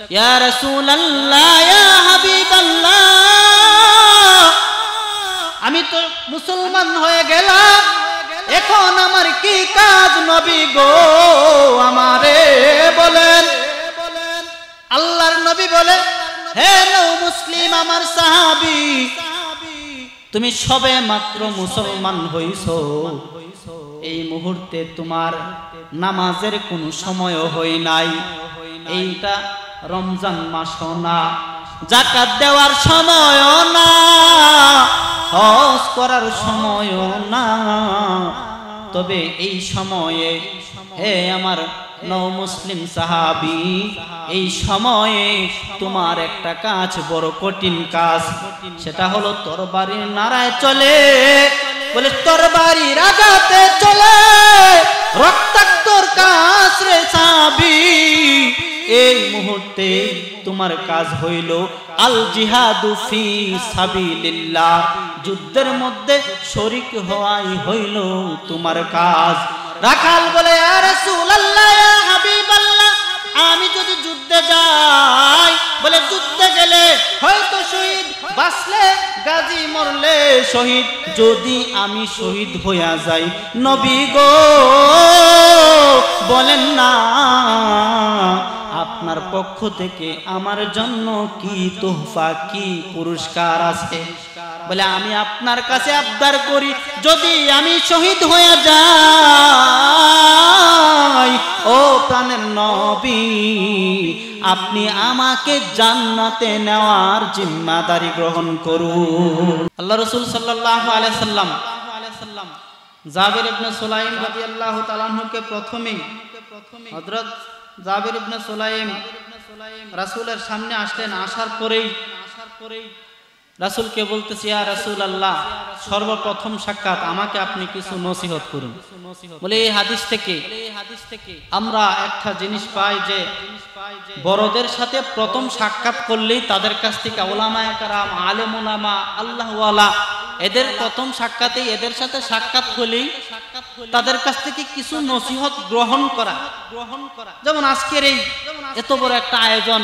ইয়া রাসূলুল্লাহ ইয়া হাবিবাল্লাহ, আমি তো মুসলমান হয়ে গেলাম, এখন আমার কি কাজ নবী গো আমারে বলেন। আল্লাহর নবী বলে, হে নও মুসলিম আমার সাহাবী, তুমি সবে মাত্র মুসলমান হইছো, এই মুহূর্তে তোমার নামাজের কোনো সময় হই নাই, এইটা রমজান মাসও না, যাকাত দেওয়ার সময়ও না, হজ করার সময়ও না, তবে এই সময়ে হে আমার নও মুসলিম সাহাবী, এই সময়ে তোমার একটা কাজ বড় কঠিন কাজ, সেটা হলো তরবারির নাড়ায় চলে, বলে তরবারির আঘাতে চলে, রক্তাক্তর কাজ রে সাহাবী, এই মুহূর্তে তোমার কাজ হইল আল জিহাদু ফি সাবিলিল্লাহ, যুদ্ধের মধ্যে শরীক হওয়াই হইল তোমার কাজ। রাখাল বলে, ইয়া রাসূলুল্লাহ ইয়া হাবিবাল্লাহ, আমি যদি যুদ্ধে যাই, বলে যুদ্ধে গেলে হয়তো শহীদ, বাঁচলে গাজী, মরলে শহীদ, যদি আমি শহীদ হইয়া যাই নবী গো বলেন না আপনার পক্ষ থেকে আমার জন্য কি তোহফা, কি পুরস্কার আছে? বলে আমি আপনার কাছে আবদার করি, যদি আমি শহীদ হয়ে যাই, ও প্রাণের নবী, আপনি আমাকে জান্নাতে নেওয়ার জিম্মাদারি গ্রহণ করুন। আল্লাহ রাসূল সাল্লাল্লাহু আলাইহি সাল্লাম জাবির ইবনে সুলাইম রাদিয়াল্লাহু তাআলা আনহুকে প্রথমেই হযরত জাবির ইবনে সুলাইম রাসূলের সামনে আসলেন, আসার পরেই রাসূলকে বলতেছে, ইয়া রাসূলুল্লাহ, সর্বপ্রথম সাক্ষাৎ, আমাকে আপনি কিছু নসিহত করুন। বলে এই হাদিস থেকে আমরা একটা জিনিস পাই যে বড়দের সাথে প্রথম সাক্ষাৎ করলেই তাদের কাছ থেকে উলামায়ে কেরাম, আলেম উলামা, আল্লাহ ওয়ালা, এদের প্রথম সাক্ষাতেই এদের সাথে সাক্ষাৎ হলেই তাদের কাছ থেকে কিছু নসিহত গ্রহণ করা। যেমন আজকের এই এত বড় একটা আয়োজন,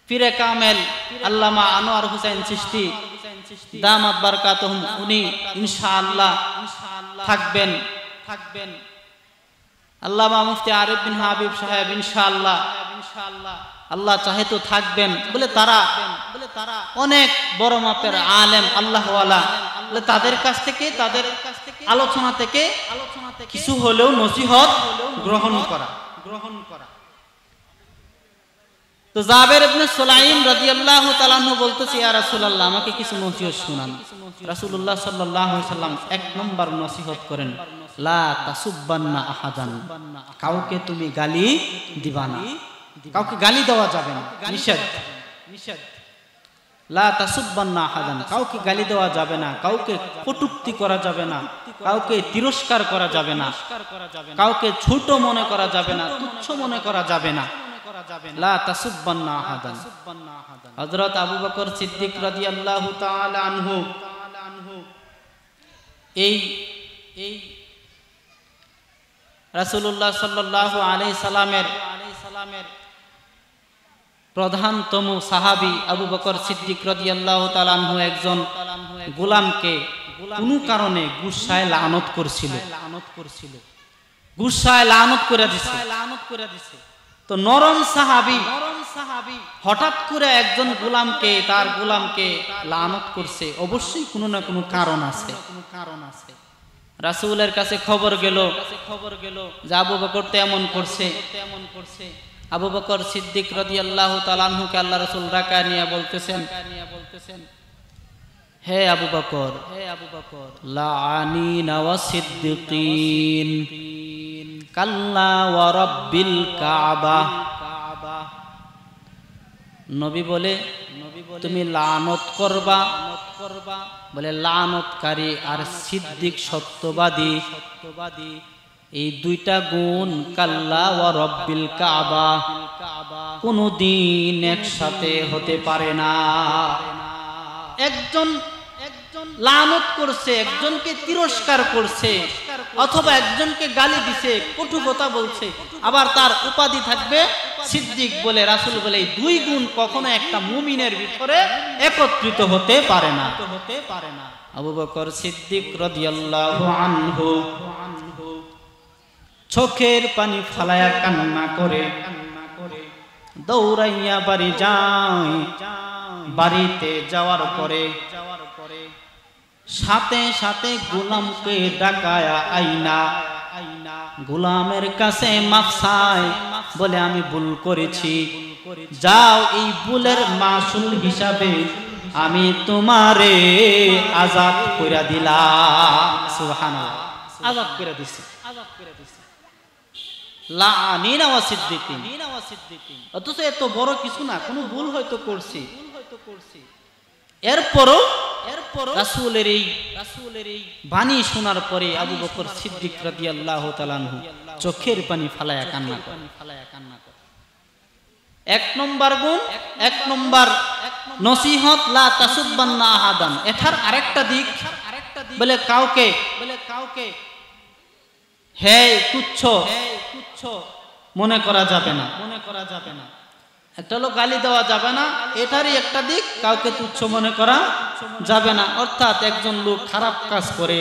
পীরে কামেল আল্লামা আনোয়ার হোসেন চিশতি দামাত বারকাতুহুম, উনি ইনশাআল্লাহ থাকবেন। আল্লামা মুফতি আরিফ বিন হাবিব সাহেব ইনশাআল্লাহ আল্লাহ চাহে তো থাকবেন। বলে তারা অনেক বড় মাপের আলেম, আল্লাহ ওয়ালা, বলে তাদের কাছ থেকে, তাদের আলোচনা থেকে কিছু হলেও নসিহত গ্রহণ করা। তো জাবির ইবনে সুলাইম রাদিয়াল্লাহু তাআলা আনহু বলতেছে, ইয়া রাসূলুল্লাহ, আমাকে কিছু নসিহত শুনান। রাসূলুল্লাহ সাল্লাল্লাহু আলাইহি সাল্লাম এক নম্বর নসিহত করেন, লা তাসুববান্না আহাদান, কাউকে তুমি গালি দিবা না, কাউকে গালি দেওয়া যাবে না, নিষেধ। লা তাসুববান্না আহাদান, কাউকে গালি দেওয়া যাবে না, কাউকে কটূক্তি করা যাবে না, কাউকে তিরস্কার করা যাবে না, কাউকে ছোট মনে করা যাবে না, তুচ্ছ মনে করা যাবে না। লা তাসুববান্না আহাদান। হযরত আবু বকর সিদ্দিক রাদিয়াল্লাহু তাআলা আনহু এই রাসূলুল্লাহ সাল্লাল্লাহু আলাইহি সাল্লামের প্রধানতম সাহাবী আবু বকর সিদ্দিক রাদিয়াল্লাহু তাআলা আনহু একজন গোলামকে কোনো কারণে গুসায় লানত করছিল, গুসায় লানত করে দিছে। তো নরম সাহাবী হঠাৎ করে একজন গোলামকে, তার গোলামকে লানত করছে, অবশ্যই কোনো না কোনো কারণ আছে। রাসূলের কাছে খবর গেল যে আবু বকর তো এমন করছে। আবু বকর সিদ্দিক রাদিয়াল্লাহু তাআলা আনহুকে আল্লাহ রাসূল ডাকা নিয়ে বলতেছেন, হে আবু বকর, লাআনিনা ওয়া সিদ্দিকিন কাল্লা ওয়া রাব্বিল কাবা। নবী বলে, তুমি লানত করবা, বলে লানতকারী আর সিদ্দিক সত্যবাদী, এই দুইটা গুণ কাল্লা ওয়া রাব্বিল কাবা কোনদিন একসাথে হতে পারে না। একজন লানত করছে, একজনকে তিরস্কার করছে, অথবা একজনকে গালি দিছে, কটু কথা বলছে, আবার তার উপাধি থাকবে সিদ্দিক বলে, রাসূল বলে, এই দুই গুণ কখনো একটা মুমিনের ভিতরে একত্রিত হতে পারে না। আবু বকর সিদ্দিক রাদিয়াল্লাহু আনহু চোখের পানি ফালায়া কান্না করে দৌড়াইয়া বাড়ি যায়। বাড়িতে যাওয়ার পরে সাথে সাথে গোলামকে ডাকায়া আইনা গোলামের কাছে মাফ চায়, বলে আমি ভুল করেছি, যাও এই ভুলের মাসুল হিসাবে আমি তোমারে আযাদ কইরা দিলাম। সুবহানাল্লাহ, আযাদ কইরা দিছি। লাআনিনা ওয়া সিদ্দিকিন, অথচ এত বড় কিছু না, কোনো ভুল হয়তো করছি, এরপরও রাসূলের এই বাণী শোনার পরে আবু বকর সিদ্দিক রাদিয়াল্লাহু তাআলা আনহু চোখের পানি ফালায়া কান্না করে। এক নম্বর গুণ, এক নম্বর নসিহত, লা তাসুববান্না আহাদান। এটার আরেকটা দিক, বলে কাউকে হে তুচ্ছ মনে করা যাবে না। একটা হলো গালি দেওয়া যাবে না, এটারই একটা দিক, কাউকে তুচ্ছ মনে করা যাবে না। অর্থাৎ একজন লোক খারাপ কাজ করে,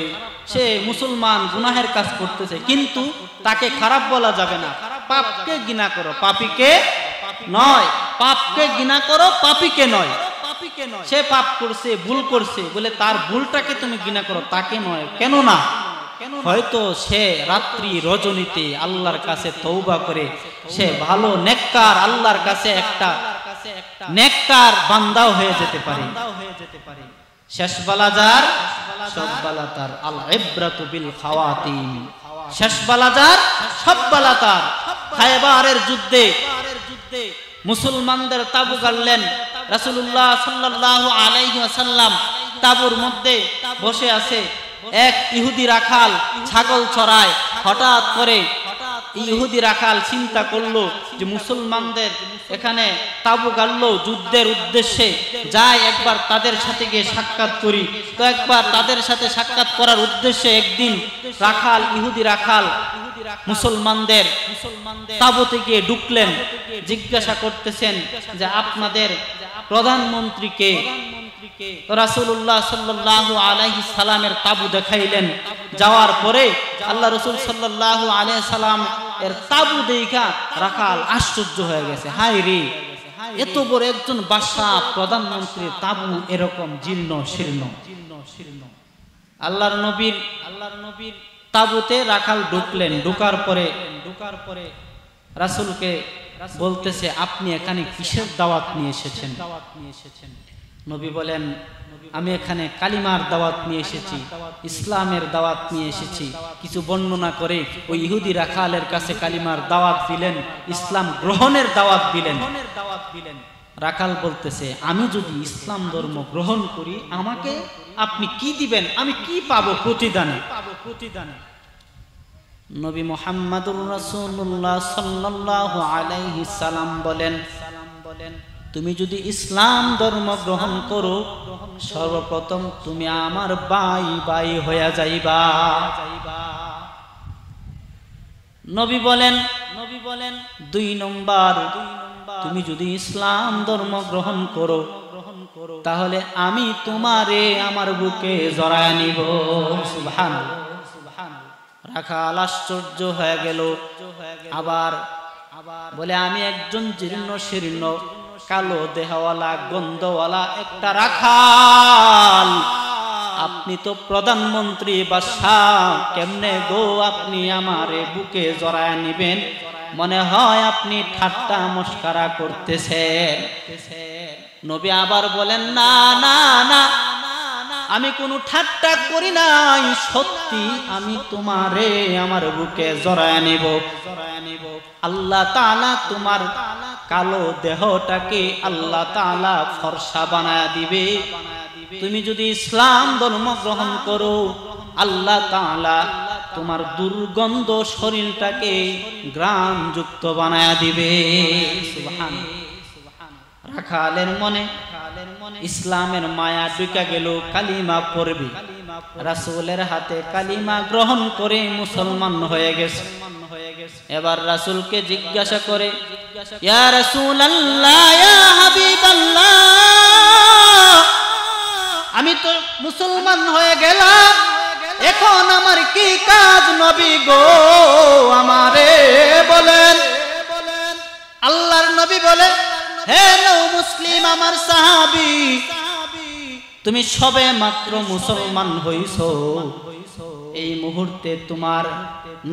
সে মুসলমান, গুনাহের কাজ করতেছে, কিন্তু তাকে খারাপ বলা যাবে না। পাপকে ঘৃণা করো, পাপীকে নয়। পাপকে ঘৃণা করো, পাপীকে নয়। সে পাপ করছে, ভুল করছে, বলে তার ভুলটাকে তুমি ঘৃণা করো, তাকে নয়। কেন না? হয়তো সে রাত্রি রজনীতে আল্লাহর কাছে তওবা করে সে ভালো নেককার, আল্লাহর কাছে একটা নেককার বান্দাও হয়ে যেতে পারে। শেষ বালা যার, সব বালা তার। আল ইবরাতু বিল খাওয়াতিম, শেষ বালা যার, সব বালা তার। খায়বারের যুদ্ধে মুসলমানদের তাবু গাড়লেন। রাসূলুল্লাহ সাল্লাল্লাহু আলাইহি ওয়াসাল্লাম তাবুর মধ্যে বসে আছে। এক ইহুদি রাখাল ছাগল চড়ায়। হঠাৎ করে ইহুদি রাখাল চিন্তা করলো যে মুসলমানদের এখানে তাবু গাড়লো যুদ্ধের উদ্দেশ্যে, যাই একবার তাদের সাথে গিয়ে সাক্ষাৎ করি। তো একবার তাদের সাথে সাক্ষাৎ করার উদ্দেশ্যে একদিন রাখাল, ইহুদি রাখাল মুসলমানদের তাবুতে গিয়ে ঢুকলেন। জিজ্ঞাসা করতেছেন যে আপনাদের প্রধানমন্ত্রীকে। রাসূলুল্লাহ সাল্লাল্লাহু আলাইহি সাল্লামের তাবু দেখাইলেন। যাওয়ার পরে আল্লাহ রাসূল সাল্লাল্লাহু আলাইহি সাল্লাম এর তাবু দেখা রাখাল আশ্চর্য হয়ে গেছে। হায় রে, এত বড় একজন বাদশা, প্রধানমন্ত্রীর তাবু এরকম জীর্ণ শীর্ণ। আল্লাহর নবীর তাবুতে রাখাল ঢুকলেন। ঢোকার পরে রাসূলকে বলতেছে, আপনি এখানে কিসের দাওয়াত নিয়ে এসেছেন? নবী বলেন, আমি এখানে কালিমার দাওয়াত নিয়ে এসেছি, ইসলামের দাওয়াত নিয়ে এসেছি। কিছু বর্ণনা করে ওই ইহুদি রাখালের কাছে কালিমার দাওয়াত দিলেন, ইসলাম গ্রহণের দাওয়াত দিলেন। রাখাল বলতেছে, আমি যদি ইসলাম ধর্ম গ্রহণ করি আমাকে আপনি কি দিবেন? আমি কি পাবো প্রতিদানে? নবী মুহাম্মদুর রাসূলুল্লাহ সাল্লাল্লাহু আলাইহি সাল্লাম বলেন, তুমি যদি ইসলাম ধর্ম গ্রহণ করো, সর্বপ্রথম তুমি আমার ভাই হয়ে যাইবা। নবী বলেন, দুই নম্বর, তুমি যদি ইসলাম ধর্ম গ্রহণ করো তাহলে আমি তোমারে আমার বুকে জড়ায় নিব। সুবহানাল্লাহ। রাখাল আশ্চর্য হয়ে গেল। আবার বলে, আমি একজন জীর্ণ শীর্ণ কালো দেহওয়ালা গন্ধওয়ালা একটা রাখাল, আপনি তো প্রধানমন্ত্রী বাদশাহ, কেমনে গো আপনি আমারে বুকে জড়ায় নিবেন? মনে হয় আপনি ঠাট্টা মস্করা করতেছেন। নবী আবার বলেন, না না না, আমি কোনো ঠাট্টা করি নাই, সত্যি আমি তোমারে আমার বুকে জড়ায় নিব। আল্লাহ তাআলা তোমার কালো দেহটাকে আল্লাহ তাআলা ফর্সা বানায়া দিবে। তুমি যদি ইসলাম ধর্ম গ্রহণ করো, আল্লাহ তাআলা তোমার দুর্গন্ধ শরীরটাকে ঘ্রাণযুক্ত বানায়া দিবে। সুবহানাল্লাহ। রাখালের মনে ইসলামের মায়া ঢুকে গেল, কালিমা পড়বে। রাসূলের হাতে কালিমা গ্রহণ করে মুসলমান হয়ে গেছে। এবার রাসূলকে জিজ্ঞাসা করে, ইয়া রাসূলুল্লাহ, ইয়া হাবিবাল্লাহ, আমি তো মুসলমান হয়ে গেলাম, এখন আমার কি কাজ নবী গো, আমারে বলেন। আল্লাহর নবী বলে, হে নও মুসলিম আমার সাহাবী, তুমি সবে মাত্র মুসলমান হইছো, এই মুহূর্তে তোমার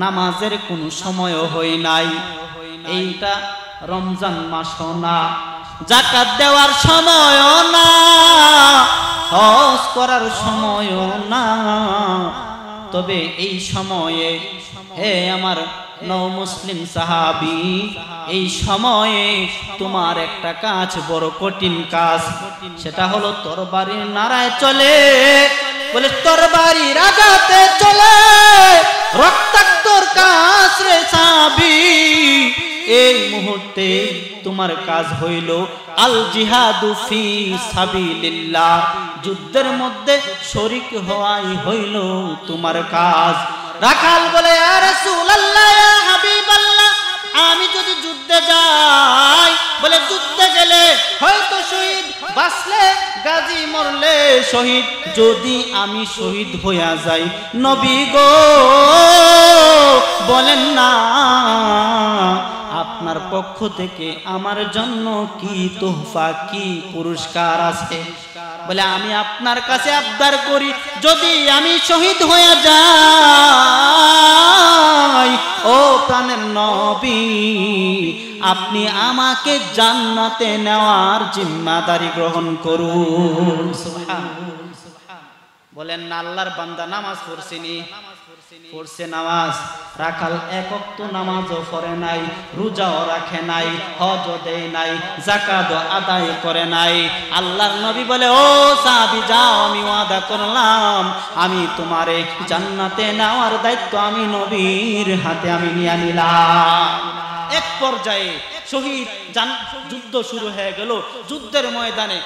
নামাজের কোনো সময় হয় নাই, এইটা রমজান মাসও না, যাকাত দেওয়ার সময়ও না, হজ করার সময়ও না, তবে এই সময়ে হে আমার নও মুসলিম সাহাবী, এই সময়ে তোমার একটা কাজ বড় কঠিন কাজ, সেটা হলো তরবারির নাড়ায় চলে, বলে তরবারির আঘাতে চলে, রক্তাক্তর কাজ রে সাহাবী, এই মুহূর্তে তোমার কাজ হইল আল জিহাদু ফি সাবিলিল্লাহ, যুদ্ধের মধ্যে শরীক হওয়াই হইল তোমার কাজ। রাখাল বলে, ইয়া রাসূলুল্লাহ, ইয়া হাবিবাল্লাহ, আমি যদি যুদ্ধে যাই, বলে যুদ্ধে গেলে হয়তো শহীদ, বাঁচলে গাজী, মরলে শহীদ, যদি আমি শহীদ হইয়া যাই নবী গো বলেন না আপনার পক্ষ থেকে আমার জন্য কি তোহফা, কি পুরস্কার আছে? বলে আমি আপনার কাছে আবদার করি, যদি আমি শহীদ হয়ে যাই, ও প্রাণের নবী, আপনি আমাকে জান্নাতে নেওয়ার জিম্মাদারি গ্রহণ করুন। বলেন না, আল্লাহর বান্দা নামাজ পড়ছেনি, পড়ছে নামাজ, রাখাল এক ওয়াক্ত নামাজও পড়ে নাই, রোজাও রাখে নাই, হজও দেয় নাই, যাকাতও আদায় করে নাই। আল্লাহর নবী বলে, ও সাহাবী যাও, আমি ওয়াদা করলাম, আমি তোমারে জান্নাতে নেওয়ার দায়িত্ব আমি নবীর হাতে আমি নিয়ে নিলাম। এক পর্যায়ে শহীদ যুদ্ধ শুরু হয়ে গেল, যুদ্ধের ময়দানে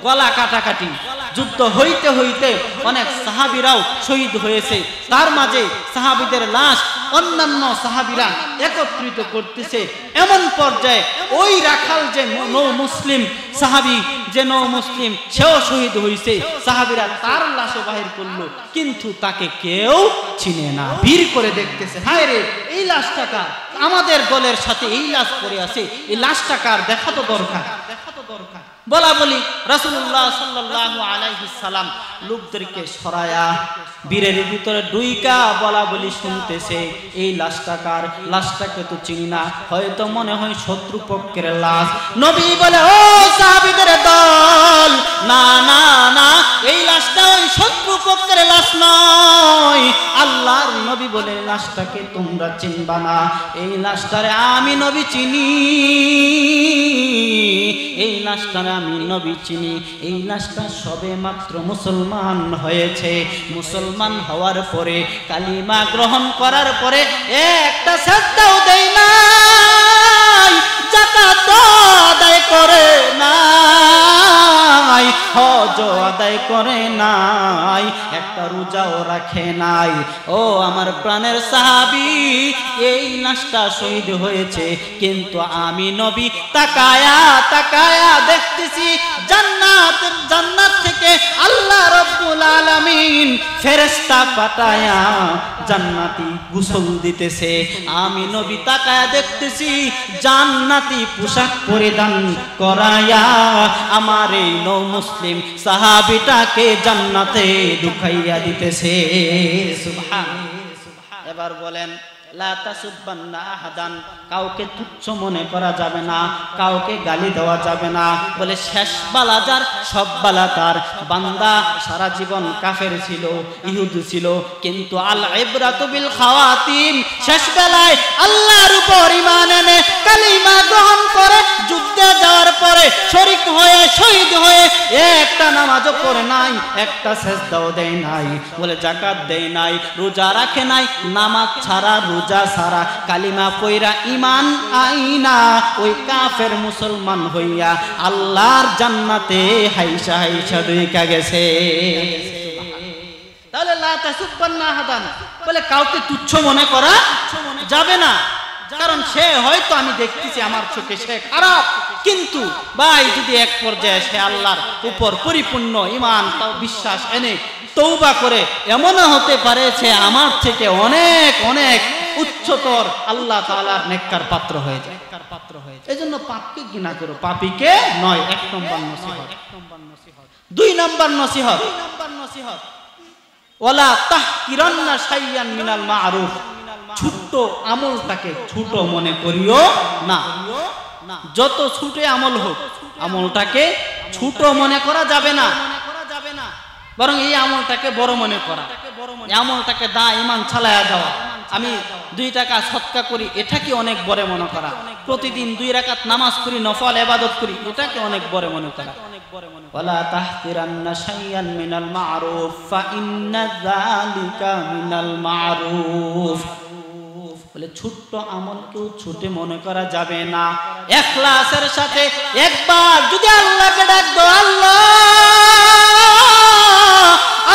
গলা কাটাকাটি, যুদ্ধ হইতে হইতে অনেক সাহাবীরাও শহীদ হয়েছে, তার মাঝে সাহাবীদের লাশ অন্যান্য সাহাবীরা একত্রিত করতেছে। এমন পর্যায়ে ওই রাখাল যে নও মুসলিম সাহাবী, যে নও মুসলিম, সেও শহীদ হয়েছে, সাহাবীরা তার লাশও বাহির করলো, কিন্তু তাকে কেউ চিনে না, ভিড় করে দেখতেছে, হায় রে এই লাশটা কার, আমাদের দলের সাথে এই লাশ পড়ে আছে, এই লাশটা কার, দেখা তো দরকার। বলা বলি রাসূলুল্লাহ সাল্লাল্লাহু আলাইহি সাল্লাম লোকদেরকে সরায়া বীরের ভিতরে ডুইকা বলা বলি শুনতেছে, এই লাশটা কার, লাশটাকে তো চিনি না, হয়তো মনে হয় শত্রু পক্ষের লাশ। নবী বলে, ও সাহাবীদের দল, না না না, এই লাশটা ওই শত্রু পক্ষের লাশ নয়। আল্লাহর নবী বলে, লাশটাকে তোমরা চিনবা না, এই লাশটারে আমি নবী চিনি, এই লাশটারে আমি নবী চিনি, এই লাশটা সবে মাত্র মুসলমান হয়েছে, মুসলমান হওয়ার পরে কালিমা গ্রহণ করার পরে একটা সাজদাও দেয় নাই, যাকাত আদায় করে নাই, হজ আদায় করে নাই, একটা রোজাও রাখে নাই। ও আমার প্রাণের সাহাবী, এই লাশটা শহীদ হয়েছে, কিন্তু আমি নবী তাকায়া তাকায়া দেখতেছি জান্নাত থেকে আল্লাহ রাব্বুল আলামিন ফেরেশতা পাঠায়া জান্নাতি গোসল দিতেছে, আমি নবী তাকায়া দেখতেছি জান্নাতি পোশাক পরিধান করায়া আমার এই নও মুসলিম সাহাবীটাকে জান্নাতে ঢুকাইয়া দিতেছে। সুবহানাল্লাহ। এবার বলেন, লা তাসুববান্না আহাদান, কাউকে তুচ্ছ মনে করা যাবে না, কাউকে গালি দেওয়া যাবে না। বলে শেষ বালা যার সব বালা তার, বান্দা সারা জীবন কাফের ছিল, ইহুদি ছিল, কিন্তু আল ইবরাতু বিল খাওয়াতিম, শেষ বেলায় আল্লাহর উপর ঈমান এনে কালিমা গ্রহণ করে যুদ্ধে যাওয়ার পরে শরীক হয়ে শহীদ হয়ে একটা নামাজও পড়ে নাই, একটা সেজদাও দেয় নাই, বলে যাকাত দেয় নাই, রোজা রাখে নাই, নামাজ ছাড়া রোজা ছাড়া কালিমা কইরা ঈমান আইনা ওই কাফের মুসলমান হইয়া আল্লাহর জান্নাতে হাইসা হাইসা ঢুইকা গেছে। তাহলে লা তাসুববান্না আহাদান, বলে কাউকে তুচ্ছ মনে করা যাবে না। কারণ সে হয়তো আমি দেখতেছি আমার চোখে সে খারাপ, কিন্তু ভাই যদি এক পর্যায়ে সে আল্লাহর উপর পরিপূর্ণ ঈমান তাও বিশ্বাস এনে তওবা করে এমনও হতে পারে সে আমার থেকে অনেক অনেক উচ্চতর আল্লাহ তাআলার নেককার পাত্র হয়ে যায়। এজন্য পাপকে ঘৃণা করো, পাপীকে নয়। 1 নম্বর নসিহত। 2 নম্বর নসিহত, ওয়ালা তাহকিরান্না শাইয়ান মিনাল মা'রুফ, ছোট আমলটাকে ছোট মনে করিও না। যত ছোট আমল হোক আমলটাকে ছোট মনে করা যাবে না, বরং এই আমলটাকে বড় মনে করা। এই আমলটাকে দা ঈমান চালায়া যাওয়া, আমি 2 টাকা সদকা করি এটাকে অনেক বড় মনে করা, প্রতিদিন 2 রাকাত নামাজ পড়ি নফল ইবাদত করি এটাকে অনেক বড় মনে করা। ওয়ালা তাহকিরান্না শাইয়ান মিনাল মা'রুফ ফা ইন্না যালিকা মিনাল মা'রুফ, বলে ছোট্ট আমলকেও ছোট মনে করা যাবে না। ইখলাসের সাথে একবার যদি আল্লাহকে ডাক দাও, আল্লাহ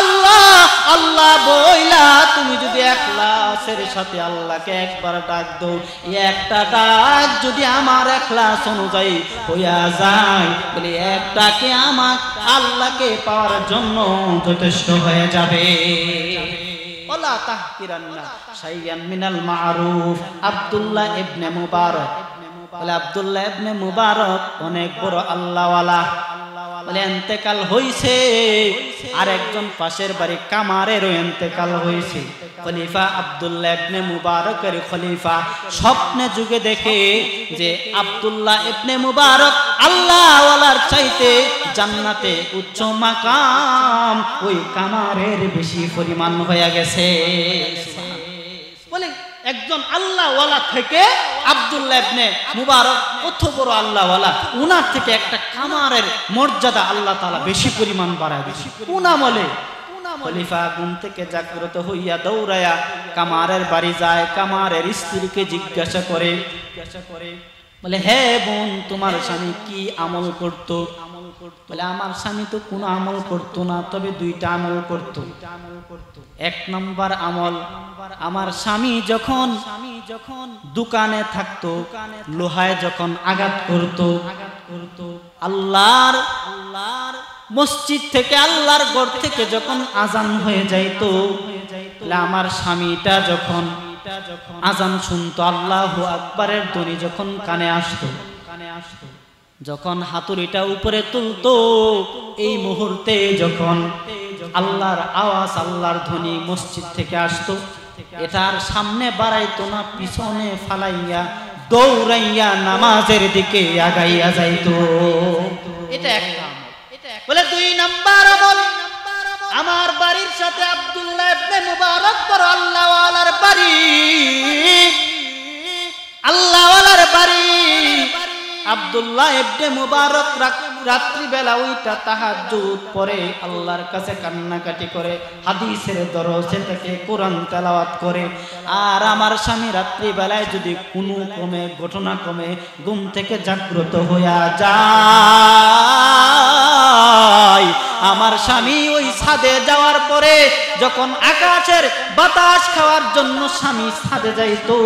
আল্লাহ আল্লাহ বইলা তুমি যদি ইখলাসের সাথে আল্লাহকে একবার ডাক দাও, এই একটা ডাক যদি আমার ইখলাস অনুযায়ী হইয়া যায়, বলে একটাকে আমার আল্লাহকে পাওয়ার জন্য যথেষ্ট হয়ে যাবে। ওয়ালা তাহকিরান্না শাইয়ান মিনাল মা'রুফ। আব্দুল্লাহ ইবনে মুবারক, বলে আব্দুল্লাহ ইবনে মুবারক অনেক বড় আল্লাহওয়ালা, বলে ইন্তেকাল হইছে। আর একজন পাশের বাড়ি কামারেরও ইন্তেকাল হইছে। খলিফা আব্দুল্লাহ ইবনে মুবারকের খলিফা স্বপ্নে যুগে দেখে যে আব্দুল্লাহ ইবনে মুবারক আল্লাহওয়ালার চাইতে জান্নাতে উচ্চ মাকাম ওই কামারের বেশি পরিমাণ হয়ে গেছে। বলে একজন আল্লাহওয়ালা থেকে আব্দুল্লাহ ইবনে মুবারক কত বড় আল্লাহওয়ালা, উনার থেকে একটা কামারের মর্যাদা আল্লাহ তাআলা বেশি পরিমাণ বাড়ায় দিয়েছে। কোন আমলে? খলিফা ঘুম থেকে জাগ্রত হইয়া দৌড়ায়া কামারের বাড়ি যায়, কামারের স্ত্রীকে জিজ্ঞাসা করে, বলে হে বোন তোমার স্বামী কি আমল করতো? বলে আমার স্বামী তো কোনো আমল করতো না, তবে 2টা আমল করতো। 1 নম্বর আমল, আমার স্বামী যখন দোকানে থাকতো লোহায় যখন আঘাত করতো, আল্লাহর মসজিদ থেকে আল্লাহর ঘর থেকে যখন আজান হয়ে যাইতো, আমার স্বামীটা যখন আজান শুনতো আল্লাহু আকবারের ধ্বনি যখন কানে আসতো, যখন হাতুড়িটা উপরে তুলতো, এই মুহূর্তে যখন আল্লাহর আওয়াজ আল্লাহর ধ্বনি মসজিদ থেকে আসতো, এটার সামনে বাড়াইতো না, পিছনে ফালাইয়া দৌড়াইয়া নামাজের দিকে আগাইয়া যাইতো। এটা একটা আমল। বলে 2 নাম্বার আমল, আমার বাড়ির সাথে আব্দুল্লাহ ইবনে মুবারক বড় আল্লাহওয়ালার বাড়ি, আল্লাহওয়ালার বাড়ি। আব্দুল্লাহ ইবনে মুবারক রাত্রি বেলা ওইটা তাহাজ্জুদ পড়ে আল্লাহর কাছে কান্নাকাটি করে, হাদিসের দরজে থেকে কোরআন তেলাওয়াত করে। আর আমার স্বামী রাত্রি বেলায় যদি কোনো কমে ঘটনা কমে ঘুম থেকে জাগ্রত হইয়া যায়, আমার স্বামী ওই ছাদে যাওয়ার পরে যখন আকাশের বাতাস খাওয়ার জন্য স্বামী ছাদে যাইতো,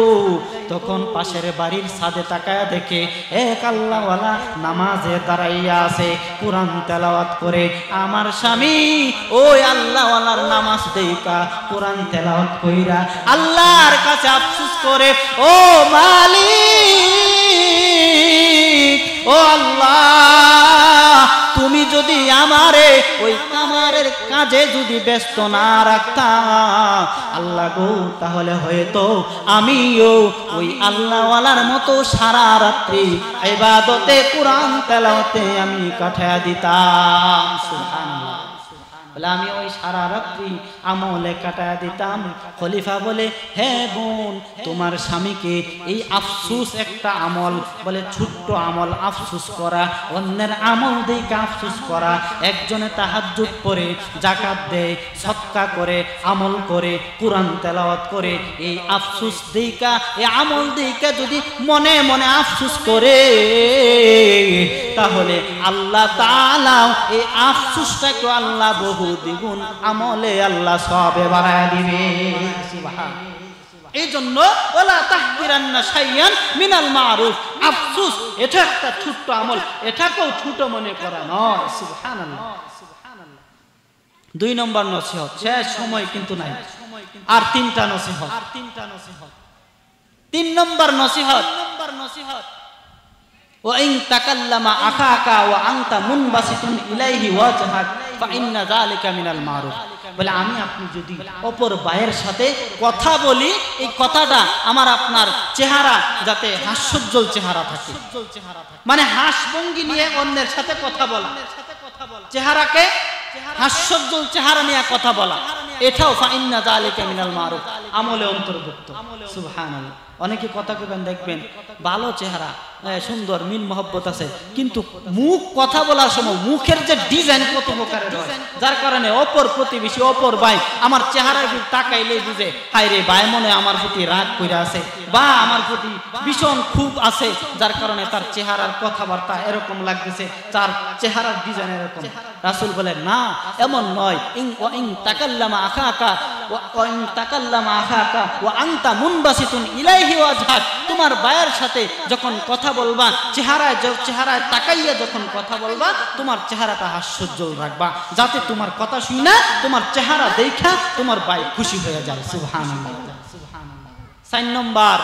তখন পাশের বাড়ির ছাদে তাকায়া দেখে এক আল্লাহওয়ালা নামাজে দাঁড়াইয়া আছে, কোরআন তেলাওয়াত করে। আমার স্বামী ওই আল্লাহওয়ালার নামাজ দেখা কোরআন তেলাওয়াত কইরা আল্লাহর কাছে আফসোস করে, ও মালিক, ও আল্লাহ, তুমি যদি আমারে ওই কামারের কাজে যদি ব্যস্ত না রাখতা আল্লাহ গো, তাহলে হয়তো আমিও ওই আল্লাহওয়ালার মতো সারা রাত্রি ইবাদতে কোরআন তেলাওয়াতে আমি কাটায়া দিতাম। সুবহানাল্লাহ। বলে আমি ওই সারা রাত্রি আমলে কাটায়া দিতাম। খলিফা বলে হে বোন তোমার স্বামীকে এই আফসোস একটা আমল, বলে ছোট্ট আমল আফসোস করা, অন্যের আমল দেখে আফসোস করা। একজনে তাহাজ্জুদ পড়ে, যাকাত দেয়, সদকা করে, আমল করে, কোরআন তেলাওয়াত করে, এই আফসোস দেখা এই আমল দেখা যদি মনে মনে আফসোস করে, তাহলে আল্লাহ তাআলা এই আফসোসটাকে আল্লাহ বহু দ্বিগুণ আমলে আল্লাহ সওয়াবে বাড়ায় দিবে। সুবহান। এই জন্য ওয়ালা তাহকিরান্না শাইয়ান মিনাল মারুফ, আফসোস এটা একটা ছোট্ট আমল, এটাকেও ছোট মনে করা নয়। সুবহানাল্লাহ। 2 নম্বর নসিহত, শেষ সময় কিন্তু নাই, আর 3টা নসিহত। 3 নম্বর নসিহত, ওয়া ইন তাকাল্লামা আখাকা ওয়া আনতা মুনবাসিতুন ইলাইহি ওয়াজহাক ফাইন্না যালিকা মিনাল মারুফ। বলে আমি আপনি যদি অপর ভাইয়ের সাথে কথা বলি, এই কথাটা আমার আপনার চেহারা যাতে হাস্যোজ্জ্বল চেহারা থাকে, মানে হাসভঙ্গি নিয়ে অন্যের সাথে কথা বলা, চেহারাকে হাস্যোজ্জ্বল চেহারা নিয়ে কথা বলা, এটাও ফাইন্না যালিকা মিনাল মারুফ, আমলে অন্তর্ভুক্ত। সুবহানাল্লাহ। অনেকে কথা কবেন, দেখবেন ভালো চেহারা, সুন্দর মিল মহব্বত আছে, কিন্তু মুখ কথা বলার সময় মুখের যে ডিজাইন কত প্রকারের হয়, যার কারণে অপর প্রতিবেশী, অপর ভাই আমার চেহারার দিকে তাকাইলেই বুঝে হায় রে ভাই মনে আমার প্রতি রাগ কইরা আছে বা আমার প্রতি ভীষণ খুব আছে, যার কারণে তার চেহারার কথাবার্তা এরকম লাগতেছে, তার চেহারার ডিজাইন এরকম। রাসূল বলেন না, এমন নয়। ইন তাকাল্লামা আখাকা ওয়া ইন তাকাল্লামা আখাকা ওয়া আনতা মুনবাসিতুন ইলাইহি ওয়াজহাক, তোমার ভাইয়ের সাথে যখন কথা বলবা, চেহারায় তাকাইয়া যখন কথা বলবা, তোমার চেহারাটা হাস্যোজ্জ্বল রাখবা, যাতে তোমার কথা শুই না তোমার চেহারা দেখা তোমার ভাই খুশি হয়ে যায়। সুবহানাল্লাহ। 4 নম্বর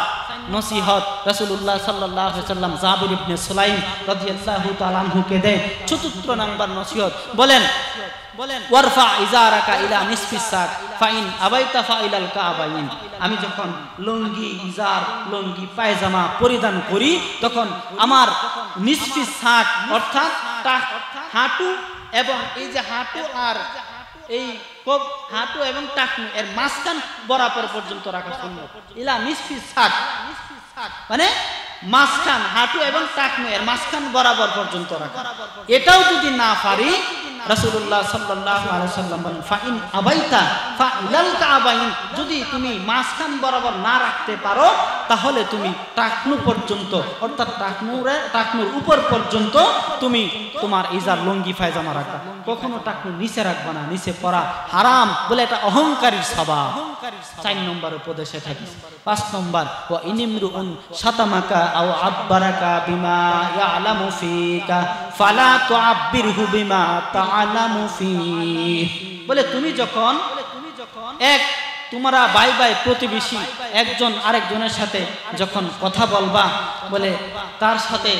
নসিহত রাসূলুল্লাহ সাল্লাল্লাহু আলাইহি ওয়াসাল্লাম জাবির ইবনে সুলাইম রাদিয়াল্লাহু তাআলা আনহুকে দেয়। 4 নম্বর নসিহত বলেন ওয়ারফা ইজারাকা ইলা নিসফিস সাক ফাইন আবাইতা ফাইলাল কাবাইন। আমি যখন লুঙ্গি, ইজার, লুঙ্গি, পায়জামা পরিধান করি, তখন আমার নিসফিস সাক অর্থাৎ হাঁটু এবং এই যে হাঁটু আর এই হাঁটু এবং টাকনু এর মাঝখান বরাবর পর্যন্ত রাখা সুন্নাত। ইলা নিসফিস সাক মানে মাঝখান, হাঁটু এবং টাকনু এর মাঝখান বরাবর পর্যন্ত রাখা। এটাও যদি না পারি, রাসূলুল্লাহ সাল্লাল্লাহু আলাইহি ওয়াসাল্লাম বলেন ফাইন আবাইতা ফাইলাল কাবাইন, যদি তুমি মাঝখান বরাবর না রাখতে পারো, তাহলে তুমি টাকনু পর্যন্ত অর্থাৎ টাকনুর উপর পর্যন্ত তুমি তোমার ইজার, লুঙ্গি, পায়জামা রাখবা। কখনো টাকনু নিচে রাখবা না, নিচে পরা হারাম বলে এটা অহংকারী স্বভাব। 4 নম্বর উপদেশে থাকি। 5 নম্বর ওয়া ইনিমরুন শাতামাকা আও আব্বারাকা বিমা ইয়ালামু ফিকা ফালা তুআব্বিরহু বিমা তাআলামু ফিহি। বলে তুমি যখন তোমরা ভাই ভাই প্রতিবেশী একজন আরেকজনের সাথে যখন কথা বলবা, বলে তার সাথে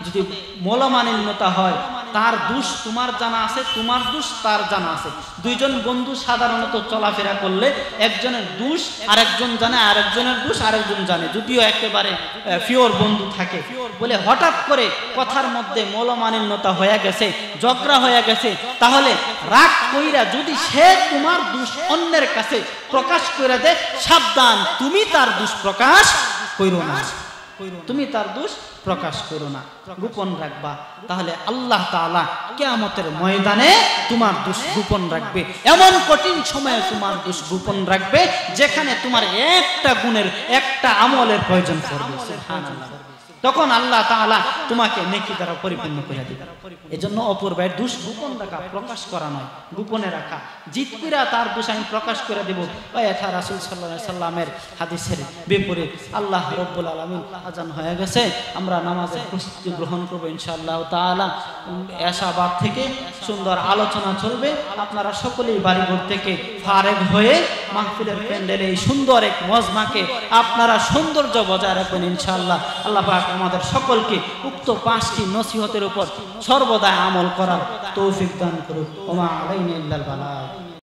যদি মলমালিন্যতা হয়, তার দোষ তোমার জানা আছে, তোমার দোষ তার জানা আছে। 2 জন বন্ধু সাধারণত চলাফেরা করলে একজনের দোষ আরেকজন জানে, আরেকজনের দোষ আরেকজন জানে, যদিও একেবারে পিওর বন্ধু থাকে। বলে হঠাৎ করে কথার মধ্যে মলমালিন্যতা হয়ে গেছে, ঝগড়া হয়ে গেছে, তাহলে রাগ কইরা যদি সে তোমার দোষ অন্যের কাছে প্রকাশ করে দেয়, সাবধান, তুমি তার দোষ প্রকাশ করো না, তুমি তার দোষ প্রকাশ করো না, গোপন রাখবা। তাহলে আল্লাহ তাআলা কিয়ামতের ময়দানে তোমার দোষ গোপন রাখবে, এমন কঠিন সময়ে তোমার দোষ গোপন রাখবে যেখানে তোমার একটা গুণের, একটা আমলের প্রয়োজন পড়বে। সুবহানাল্লাহ। তখন আল্লাহ তাআলা তোমাকে নেকি দ্বারা পরিপূর্ণ করে দিবেন। এজন্য অপর ভাইয়ের দোষ গোপন রাখা, প্রকাশ করা নয়, গোপনে রাখা। জিতকিরা তার দোষ আমি প্রকাশ করে দেব, এটা রাসূল সাল্লাল্লাহু আলাইহি সাল্লামের হাদিসের বিপরীত। আল্লাহ রাব্বুল আলামিন আজান হয়ে গেছে, আমরা নামাজের প্রস্তুতি গ্রহণ করব ইনশাআল্লাহ তাআলা। এশাবাদ থেকে সুন্দর আলোচনা চলবে, আপনারা সকলেই বাড়িঘর থেকে ফারেগ হয়ে মাহফিলের প্যান্ডেলে এই সুন্দর এক মজমাকে আপনারা সৌন্দর্য বজায় রাখবেন ইনশাআল্লাহ। আল্লাহ পাক আমাদের সকলকে উক্ত 5টি নসিহতের উপর সর্বদা আমল করার তৌফিক দান করুন। ওমা আলাইনা ইল্লাল বালাগ।